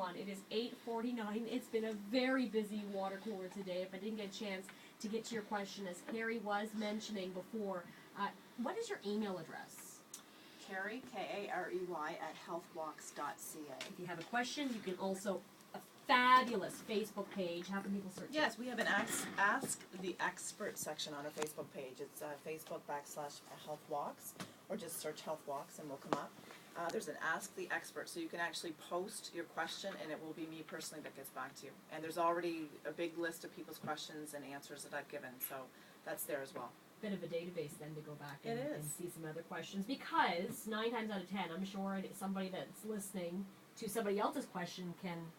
everyone. It is 8:49. It's been a very busy water cooler today. If I didn't get a chance to get to your question, as Karey was mentioning before, what is your email address? Karey, Karey, at healthwalks.ca. If you have a question, you can also a fabulous Facebook page. How can people search it? Yes, we have an Ask the Expert section on our Facebook page. It's Facebook.com/healthwalks, or just search healthwalks and we'll come up. There's an Ask the Expert, so you can actually post your question and it will be me personally that gets back to you. And there's already a big list of people's questions and answers that I've given, so that's there as well. Bit of a database then to go back and see some other questions, because 9 times out of 10, I'm sure somebody that's listening to somebody else's question can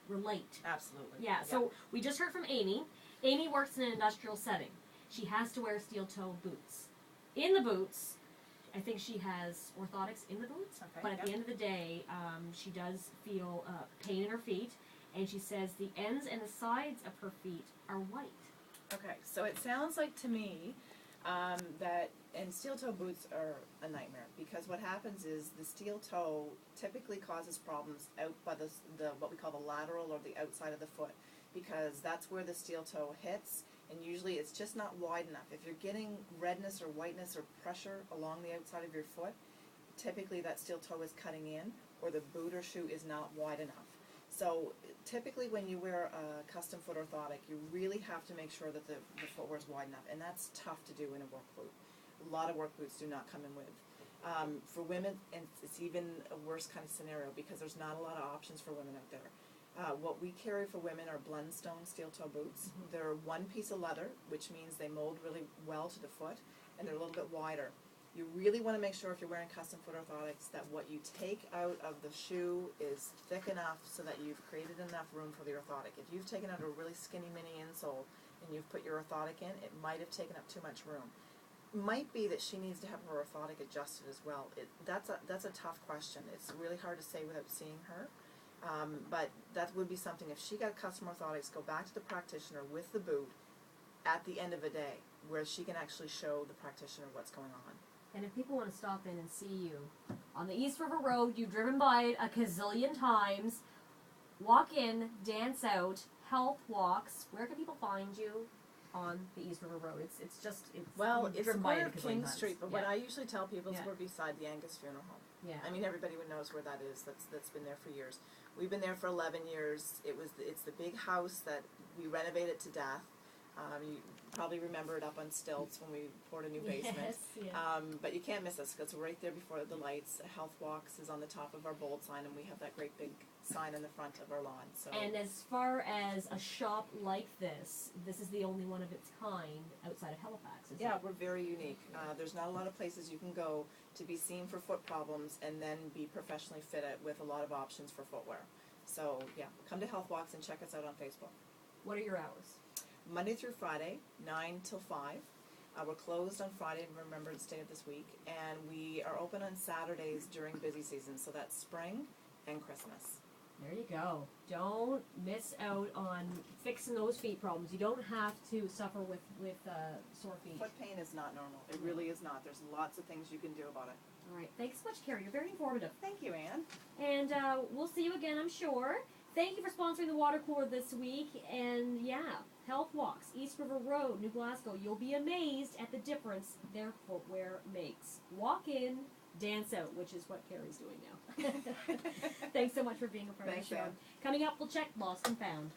relate. Absolutely. Yeah, so we just heard from Amy. Amy works in an industrial setting. She has to wear steel-toe boots. In the boots, I think she has orthotics in the boots, but at the end of the day, she does feel pain in her feet, and she says the ends and the sides of her feet are white. Okay, so it sounds like to me that, and steel-toe boots are a nightmare, because what happens is the steel toe typically causes problems out by the what we call the lateral or the outside of the foot, because that's where the steel toe hits, and usually it's just not wide enough. If you're getting redness or whiteness or pressure along the outside of your foot, typically that steel toe is cutting in, or the boot or shoe is not wide enough. So typically when you wear a custom foot orthotic, you really have to make sure that the footwear is wide enough, and that's tough to do in a work boot. A lot of work boots do not come in with. For women, and it's even a worse kind of scenario, because there's not a lot of options for women out there. What we carry for women are blendstone steel-toe boots. They're one piece of leather, which means they mold really well to the foot, and they're a little bit wider. You really want to make sure, if you're wearing custom foot orthotics, that what you take out of the shoe is thick enough so that you've created enough room for the orthotic. If you've taken out a really skinny mini insole and you've put your orthotic in, it might have taken up too much room. It might be that she needs to have her orthotic adjusted as well. That's a tough question. It's really hard to say without seeing her. But that would be something, if she got custom orthotics, go back to the practitioner with the boot at the end of a day, where she can actually show the practitioner what's going on. And if people want to stop in and see you on the East River Road, you've driven by it a gazillion times, walk in, dance out, Health Walks. Where can people find you on the East River Road? It's well, it's the corner of King times. Street, but what I usually tell people is we're beside the Angus Funeral Home. Yeah. I mean, everybody knows where that is. That's been there for years. We've been there for 11 years. It's the big house that we renovated to death. You probably remember it up on stilts when we poured a new basement. Yes, yeah. But you can't miss us, because we're right there before the lights. Health Walks is on the top of our bold sign, and we have that great big sign in the front of our lawn. So. And as far as a shop like this is the only one of its kind outside of Halifax, isn't it? We're very unique. There's not a lot of places you can go to be seen for foot problems and then be professionally fitted with a lot of options for footwear. So, come to Health Walks and check us out on Facebook. What are your hours? Monday through Friday, 9 till 5. We're closed on Friday, Remembrance Day of this week, and we are open on Saturdays during busy season, so that's spring and Christmas. There you go. Don't miss out on fixing those feet problems. You don't have to suffer with sore feet. Foot pain is not normal. It really is not. There's lots of things you can do about it. All right. Thanks so much, Karey. You're very informative. Thank you, Anne. And we'll see you again, I'm sure. Thank you for sponsoring the water cooler this week. And Health Walks, East River Road, New Glasgow. You'll be amazed at the difference their footwear makes. Walk in, dance out, which is what Karey's doing now. Thanks so much for being a part of the show. Anne. Coming up, we'll check Lost and Found.